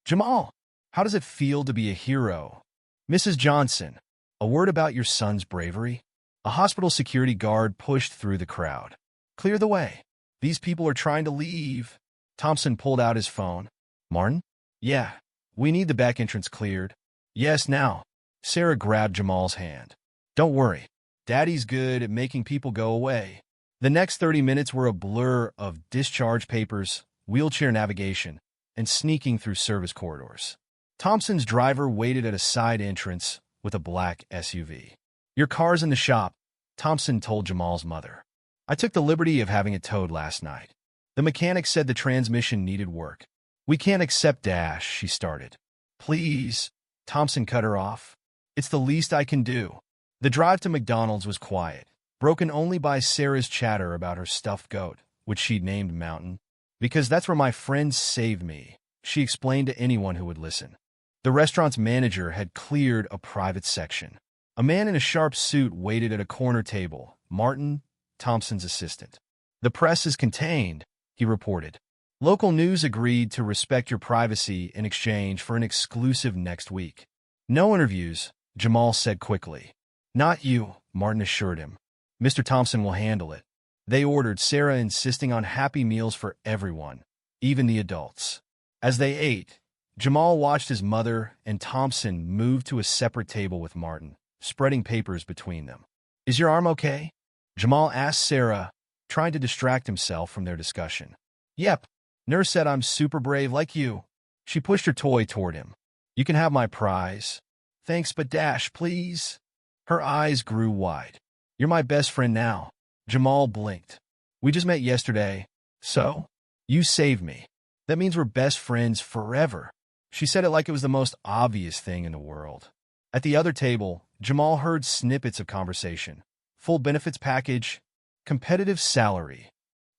Jamal, how does it feel to be a hero? Mrs. Johnson, A word about your son's bravery? A hospital security guard pushed through the crowd. Clear the way. These people are trying to leave. Thompson pulled out his phone. Martin? Yeah. We need the back entrance cleared. Yes, now. Sarah grabbed Jamal's hand. Don't worry. Daddy's good at making people go away. The next 30 minutes were a blur of discharge papers, wheelchair navigation, and sneaking through service corridors. Thompson's driver waited at a side entrance with a black SUV. Your car's in the shop, Thompson told Jamal's mother. I took the liberty of having it towed last night. The mechanic said the transmission needed work. We can't accept Dash, she started. Please, Thompson cut her off. It's the least I can do. The drive to McDonald's was quiet, broken only by Sarah's chatter about her stuffed goat, which she'd named Mountain. Because that's where my friends saved me, she explained to anyone who would listen. The restaurant's manager had cleared a private section. A man in a sharp suit waited at a corner table, Martin, Thompson's assistant. The press is contained, he reported. Local news agreed to respect your privacy in exchange for an exclusive next week. No interviews, Jamal said quickly. Not you, Martin assured him. Mr. Thompson will handle it. They ordered, Sarah insisting on happy meals for everyone, even the adults. As they ate, Jamal watched his mother and Thompson move to a separate table with Martin, spreading papers between them. Is your arm okay? Jamal asked Sarah, trying to distract himself from their discussion. Yep. Nurse said I'm super brave like you. She pushed her toy toward him. You can have my prize. Thanks, but Dash, please. Her eyes grew wide. You're my best friend now. Jamal blinked. We just met yesterday. So? You saved me. That means we're best friends forever. She said it like it was the most obvious thing in the world. At the other table, Jamal heard snippets of conversation. Full benefits package, competitive salary,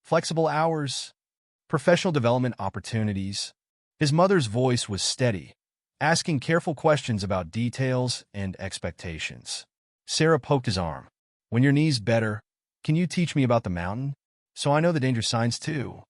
flexible hours, professional development opportunities. His mother's voice was steady, asking careful questions about details and expectations. Sarah poked his arm. When your knee's better, can you teach me about the mountain? So I know the danger signs too.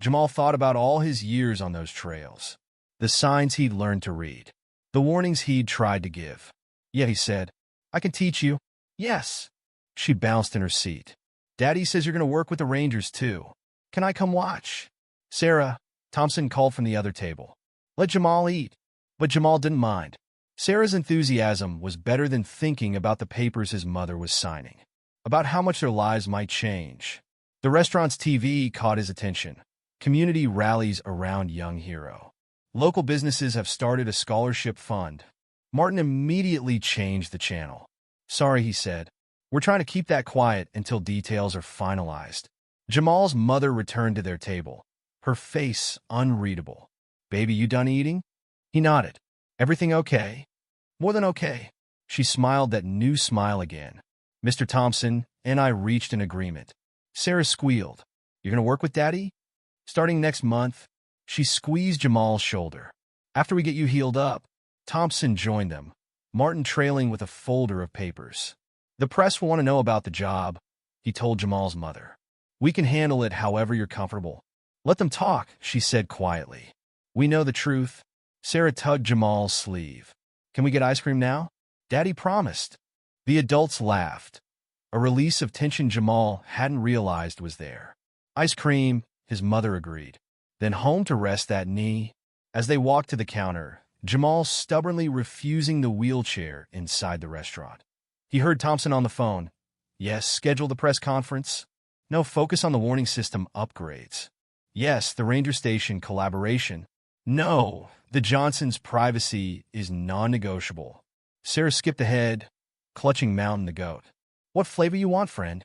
Jamal thought about all his years on those trails. The signs he'd learned to read. The warnings he'd tried to give. Yeah, he said. I can teach you. Yes. She bounced in her seat. Daddy says you're going to work with the Rangers too. Can I come watch? Sarah, Thompson called from the other table. Let Jamal eat. But Jamal didn't mind. Sarah's enthusiasm was better than thinking about the papers his mother was signing, about how much their lives might change. The restaurant's TV caught his attention. Community rallies around young hero. Local businesses have started a scholarship fund. Martin immediately changed the channel. Sorry, he said. We're trying to keep that quiet until details are finalized. Jamal's mother returned to their table, her face unreadable. Baby, you done eating? He nodded. Everything okay? More than okay. She smiled that new smile again. Mr. Thompson and I reached an agreement. Sarah squealed. You're going to work with Daddy? Starting next month. She squeezed Jamal's shoulder. After we get you healed up. Thompson joined them, Martin trailing with a folder of papers. The press will want to know about the job, he told Jamal's mother. We can handle it however you're comfortable. Let them talk, she said quietly. We know the truth. Sarah tugged Jamal's sleeve. Can we get ice cream now? Daddy promised. The adults laughed. A release of tension Jamal hadn't realized was there. Ice cream, his mother agreed. Then home to rest that knee. As they walked to the counter, Jamal stubbornly refusing the wheelchair inside the restaurant. He heard Thompson on the phone. Yes, schedule the press conference. No, focus on the warning system upgrades. Yes, the ranger station collaboration. No, the Johnsons' privacy is non-negotiable. Sarah skipped ahead, clutching Mountain the goat. What flavor you want, friend?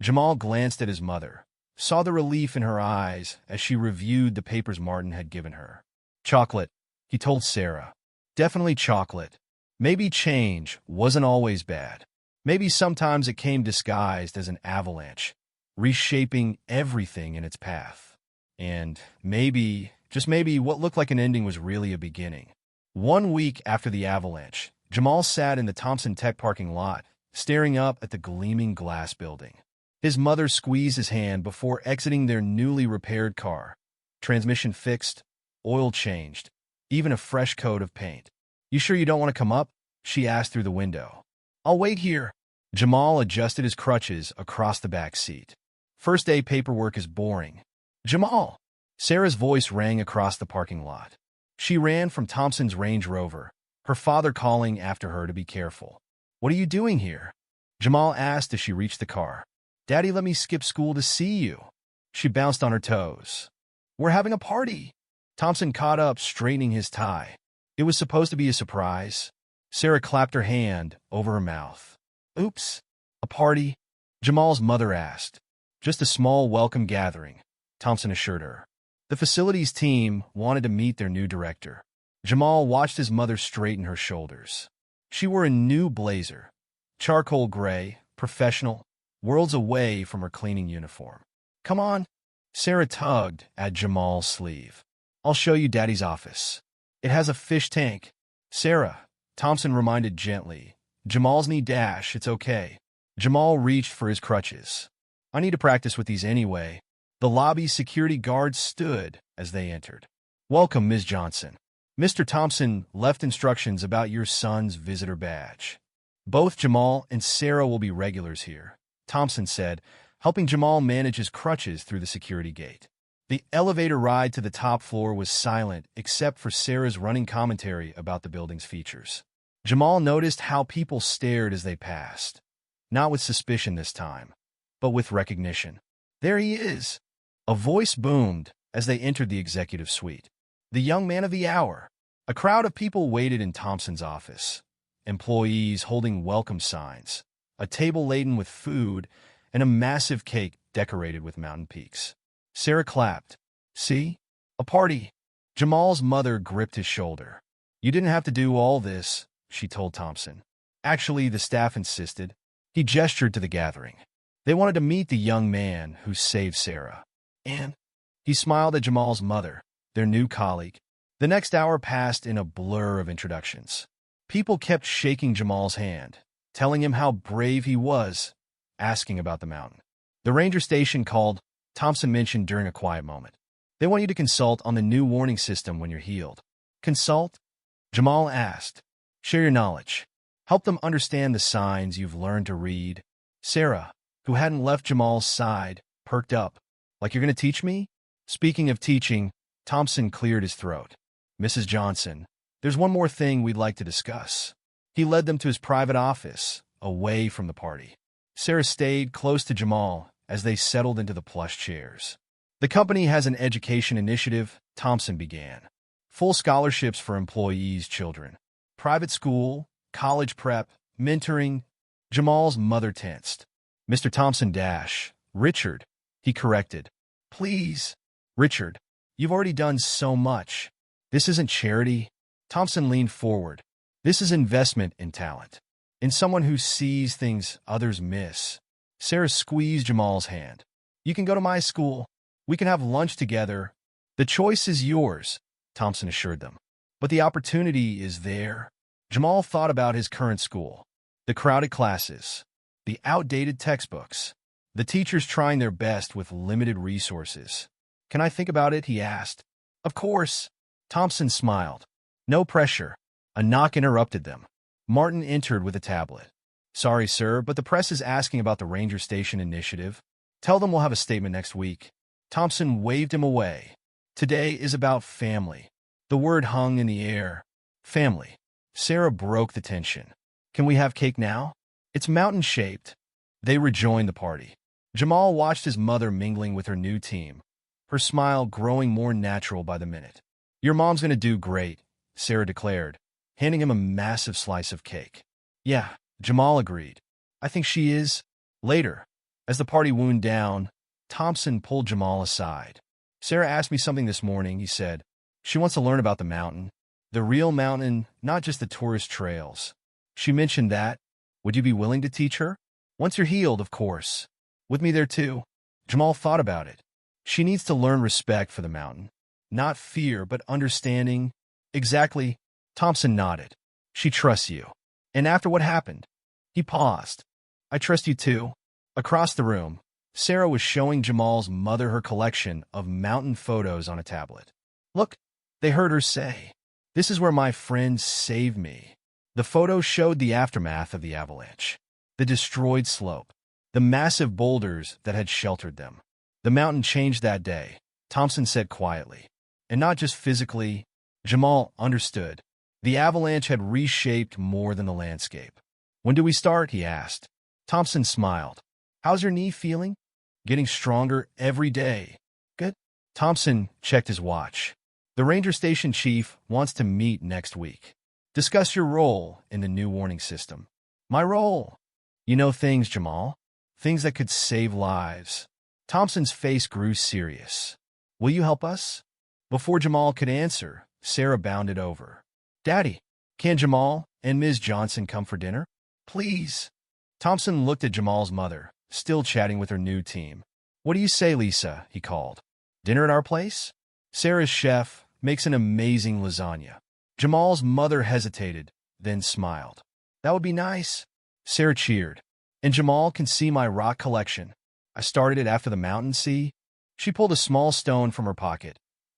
Jamal glanced at his mother, saw the relief in her eyes as she reviewed the papers Martin had given her. Chocolate, he told Sarah. Definitely chocolate. Maybe change wasn't always bad. Maybe sometimes it came disguised as an avalanche, reshaping everything in its path. And maybe, just maybe, what looked like an ending was really a beginning. 1 week after the avalanche, Jamal sat in the Thompson Tech parking lot, staring up at the gleaming glass building. His mother squeezed his hand before exiting their newly repaired car. Transmission fixed, oil changed, even a fresh coat of paint. You sure you don't want to come up? She asked through the window. I'll wait here. Jamal adjusted his crutches across the back seat. First day paperwork is boring. Jamal! Sarah's voice rang across the parking lot. She ran from Thompson's Range Rover, her father calling after her to be careful. What are you doing here? Jamal asked as she reached the car. Daddy let me skip school to see you. She bounced on her toes. We're having a party. Thompson caught up, straightening his tie. It was supposed to be a surprise. Sarah clapped her hand over her mouth. Oops. A party? Jamal's mother asked. Just a small welcome gathering, Thompson assured her. The facilities team wanted to meet their new director. Jamal watched his mother straighten her shoulders. She wore a new blazer, charcoal gray, professional, worlds away from her cleaning uniform. Come on. Sarah tugged at Jamal's sleeve. I'll show you Daddy's office. It has a fish tank. Sarah, Thompson reminded gently. Jamal's knee dash, it's okay. Jamal reached for his crutches. I need to practice with these anyway. The lobby's security guards stood as they entered. Welcome, Ms. Johnson. Mr. Thompson left instructions about your son's visitor badge. Both Jamal and Sarah will be regulars here, Thompson said, helping Jamal manage his crutches through the security gate. The elevator ride to the top floor was silent except for Sarah's running commentary about the building's features. Jamal noticed how people stared as they passed. Not with suspicion this time, but with recognition. There he is! A voice boomed as they entered the executive suite. The young man of the hour. A crowd of people waited in Thompson's office. Employees holding welcome signs, a table laden with food, and a massive cake decorated with mountain peaks. Sarah clapped. See? A party. Jamal's mother gripped his shoulder. You didn't have to do all this, she told Thompson. Actually, the staff insisted. He gestured to the gathering. They wanted to meet the young man who saved Sarah. And he smiled at Jamal's mother, their new colleague. The next hour passed in a blur of introductions. People kept shaking Jamal's hand, telling him how brave he was, asking about the mountain. The ranger station called, Thompson mentioned during a quiet moment. They want you to consult on the new warning system when you're healed. Consult? Jamal asked. Share your knowledge. Help them understand the signs you've learned to read. Sarah, who hadn't left Jamal's side, perked up. Like you're going to teach me? Speaking of teaching, Thompson cleared his throat. Mrs. Johnson, there's one more thing we'd like to discuss. He led them to his private office, away from the party. Sarah stayed close to Jamal as they settled into the plush chairs. The company has an education initiative, Thompson began. Full scholarships for employees' children. Private school, college prep, mentoring. Jamal's mother tensed. Mr. Thompson Richard, he corrected. Please. Richard, you've already done so much. This isn't charity. Thompson leaned forward. This is investment in talent. In someone who sees things others miss. Sarah squeezed Jamal's hand. You can go to my school. We can have lunch together. The choice is yours, Thompson assured them. But the opportunity is there. Jamal thought about his current school. The crowded classes. The outdated textbooks. The teachers trying their best with limited resources. Can I think about it? He asked. Of course. Thompson smiled. No pressure. A knock interrupted them. Martin entered with a tablet. Sorry, sir, but the press is asking about the Ranger Station initiative. Tell them we'll have a statement next week. Thompson waved him away. Today is about family. The word hung in the air. Family. Sarah broke the tension. Can we have cake now? It's mountain-shaped. They rejoined the party. Jamal watched his mother mingling with her new team, her smile growing more natural by the minute. Your mom's going to do great, Sarah declared, handing him a massive slice of cake. Yeah, Jamal agreed. I think she is. Later, as the party wound down, Thompson pulled Jamal aside. Sarah asked me something this morning, he said. She wants to learn about the mountain. The real mountain, not just the tourist trails. She mentioned that. Would you be willing to teach her? Once you're healed, of course. With me there too. Jamal thought about it. She needs to learn respect for the mountain. Not fear, but understanding. Exactly. Thompson nodded. She trusts you. And after what happened? He paused. I trust you too. Across the room, Sarah was showing Jamal's mother her collection of mountain photos on a tablet. Look, they heard her say, this is where my friends saved me. The photo showed the aftermath of the avalanche. The destroyed slope. The massive boulders that had sheltered them. The mountain changed that day, Thompson said quietly. And not just physically. Jamal understood. The avalanche had reshaped more than the landscape. When do we start? He asked. Thompson smiled. How's your knee feeling? Getting stronger every day. Good. Thompson checked his watch. The ranger station chief wants to meet next week. Discuss your role in the new warning system. My role? You know things, Jamal. Things that could save lives. Thompson's face grew serious. Will you help us? Before Jamal could answer, Sarah bounded over. Daddy, can Jamal and Ms. Johnson come for dinner? Please. Thompson looked at Jamal's mother, still chatting with her new team. What do you say, Lisa? He called. Dinner at our place? Sarah's chef makes an amazing lasagna. Jamal's mother hesitated, then smiled. That would be nice. Sarah cheered. And Jamal can see my rock collection. I started it after the mountain, see? She pulled a small stone from her pocket.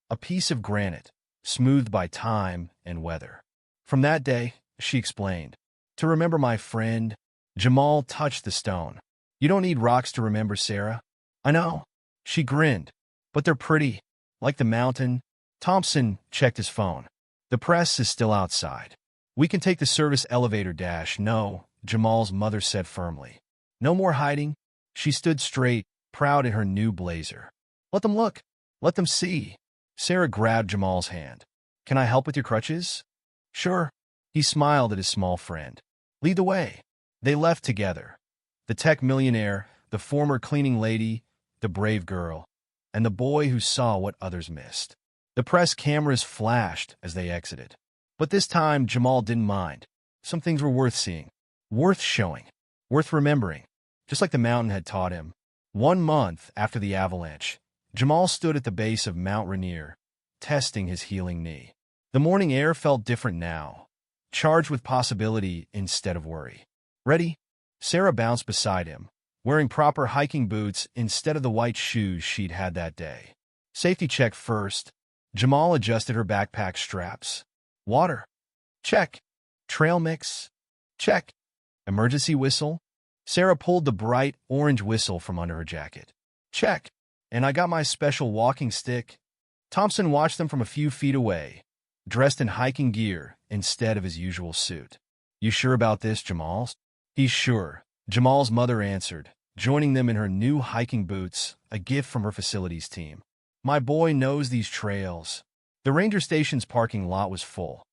A piece of granite, smoothed by time and weather. From that day, she explained, to remember my friend. Jamal touched the stone. You don't need rocks to remember, Sarah. I know. She grinned. But they're pretty. Like the mountain. Thompson checked his phone. The press is still outside. We can take the service elevator dash. No, Jamal's mother said firmly. No more hiding. She stood straight, proud in her new blazer. Let them look. Let them see. Sarah grabbed Jamal's hand. Can I help with your crutches? Sure. He smiled at his small friend. Lead the way. They left together. The tech millionaire, the former cleaning lady, the brave girl, and the boy who saw what others missed. The press cameras flashed as they exited. But this time, Jamal didn't mind. Some things were worth seeing, worth showing, worth remembering, just like the mountain had taught him. 1 month after the avalanche, Jamal stood at the base of Mount Rainier, testing his healing knee. The morning air felt different now, charged with possibility instead of worry. Ready? Sarah bounced beside him, wearing proper hiking boots instead of the white shoes she'd had that day. Safety check first. Jamal adjusted her backpack straps. Water? Check. Trail mix? Check. Emergency whistle? Sarah pulled the bright orange whistle from under her jacket. Check. And I got my special walking stick. Thompson watched them from a few feet away, dressed in hiking gear instead of his usual suit. You sure about this, Jamal? He's sure, Jamal's mother answered, joining them in her new hiking boots, a gift from her facilities team. My boy knows these trails. The ranger station's parking lot was full.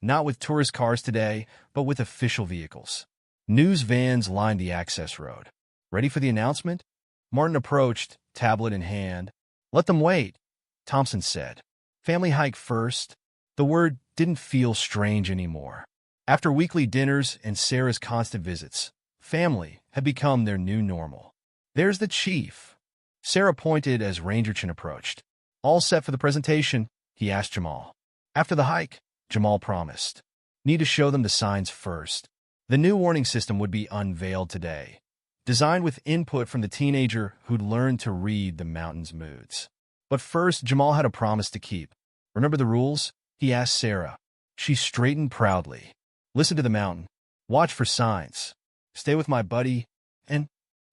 Not with tourist cars today, but with official vehicles. News vans lined the access road. Ready for the announcement? Martin approached, tablet in hand. Let them wait, Thompson said. Family hike first. The word didn't feel strange anymore. After weekly dinners and Sarah's constant visits, family had become their new normal. There's the chief. Sarah pointed as Ranger Chin approached. All set for the presentation, he asked Jamal. After the hike, Jamal promised. Need to show them the signs first. The new warning system would be unveiled today, designed with input from the teenager who'd learned to read the mountain's moods. But first, Jamal had a promise to keep. Remember the rules? He asked Sarah. She straightened proudly. Listen to the mountain. Watch for signs. Stay with my buddy. And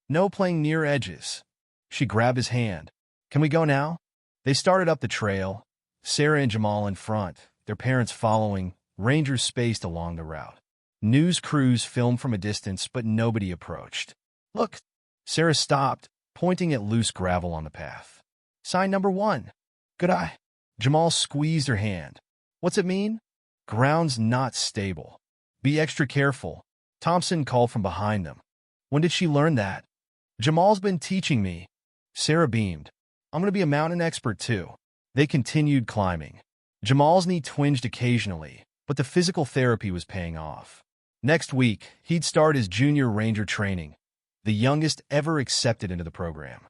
no playing near edges. She grabbed his hand. Can we go now? They started up the trail, Sarah and Jamal in front, their parents following, rangers spaced along the route. News crews filmed from a distance, but nobody approached. Look, Sarah stopped, pointing at loose gravel on the path. Sign number 1. Good eye. Jamal squeezed her hand. What's it mean? Ground's not stable. Be extra careful. Thompson called from behind them. When did she learn that? Jamal's been teaching me. Sarah beamed. I'm going to be a mountain expert too. They continued climbing. Jamal's knee twinged occasionally, but the physical therapy was paying off. Next week, he'd start his junior ranger training, the youngest ever accepted into the program.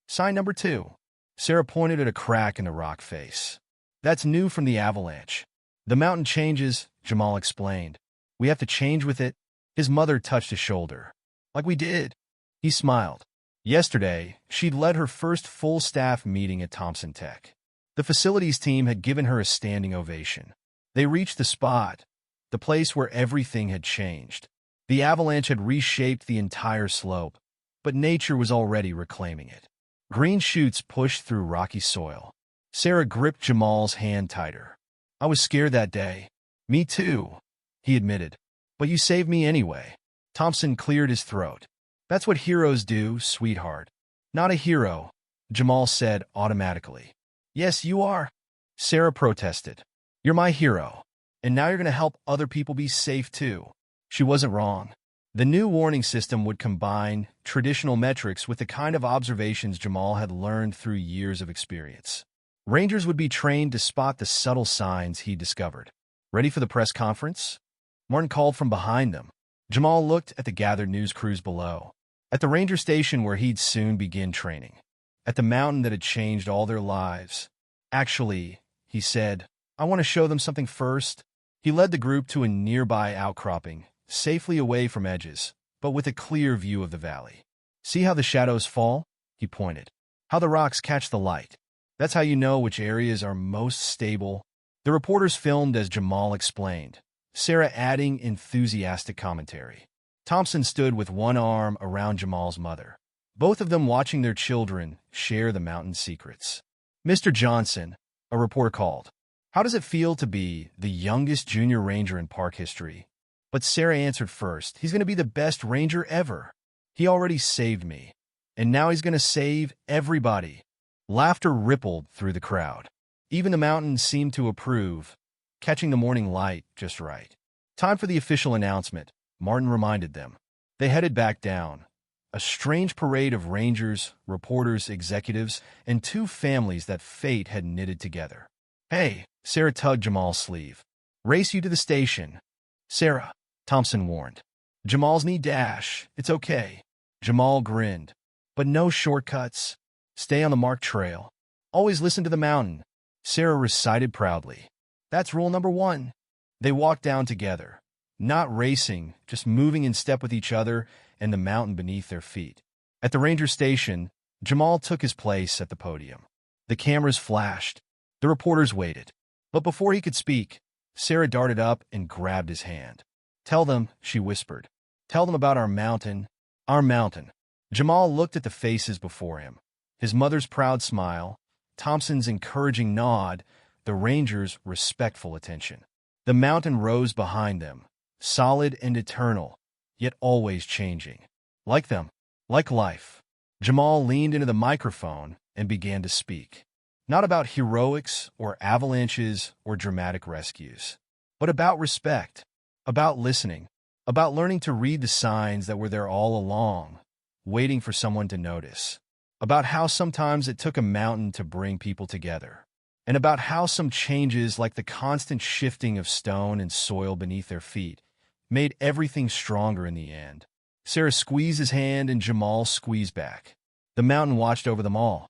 Sign number 2. Sarah pointed at a crack in the rock face. That's new from the avalanche. The mountain changes, Jamal explained. We have to change with it. His mother touched his shoulder. Like we did. He smiled. Yesterday, she'd led her first full staff meeting at Thompson Tech. The facilities team had given her a standing ovation. They reached the spot, the place where everything had changed. The avalanche had reshaped the entire slope, but nature was already reclaiming it. Green shoots pushed through rocky soil. Sarah gripped Jamal's hand tighter. "I was scared that day." "Me too," he admitted. "But you saved me anyway." Thompson cleared his throat. "That's what heroes do, sweetheart." "Not a hero," Jamal said automatically. "Yes, you are," Sarah protested. "You're my hero, and now you're going to help other people be safe too." She wasn't wrong. The new warning system would combine traditional metrics with the kind of observations Jamal had learned through years of experience. Rangers would be trained to spot the subtle signs he discovered. "Ready for the press conference?" Martin called from behind them. Jamal looked at the gathered news crews below, at the ranger station where he'd soon begin training, at the mountain that had changed all their lives. "Actually," he said, "I want to show them something first." He led the group to a nearby outcropping, safely away from edges, but with a clear view of the valley. "See how the shadows fall?" he pointed. "How the rocks catch the light. That's how you know which areas are most stable." The reporters filmed as Jamal explained, Sarah adding enthusiastic commentary. Thompson stood with one arm around Jamal's mother, both of them watching their children share the mountain's secrets. "Mr. Johnson," a reporter called, "how does it feel to be the youngest junior ranger in park history?" But Sarah answered first. "He's going to be the best ranger ever. He already saved me, and now he's going to save everybody." Laughter rippled through the crowd. Even the mountain seemed to approve, catching the morning light just right. "Time for the official announcement," Martin reminded them. They headed back down, a strange parade of rangers, reporters, executives, and two families that fate had knitted together. "Hey," Sarah tugged Jamal's sleeve. "Race you to the station." "Sarah," Thompson warned. "Jamal's knee dash. It's okay." Jamal grinned. "But no shortcuts. Stay on the marked trail. Always listen to the mountain," Sarah recited proudly. "That's rule number 1. They walked down together, not racing, just moving in step with each other and the mountain beneath their feet. At the ranger station, Jamal took his place at the podium. The cameras flashed. The reporters waited. But before he could speak, Sarah darted up and grabbed his hand. "Tell them," she whispered. "Tell them about our mountain. Our mountain." Jamal looked at the faces before him. His mother's proud smile, Thompson's encouraging nod, the ranger's respectful attention. The mountain rose behind them, solid and eternal, yet always changing. Like them, like life. Jamal leaned into the microphone and began to speak. Not about heroics or avalanches or dramatic rescues, but about respect, about listening, about learning to read the signs that were there all along, waiting for someone to notice, about how sometimes it took a mountain to bring people together, and about how some changes, like the constant shifting of stone and soil beneath their feet, made everything stronger in the end. Sarah squeezed his hand and Jamal squeezed back. The mountain watched over them all,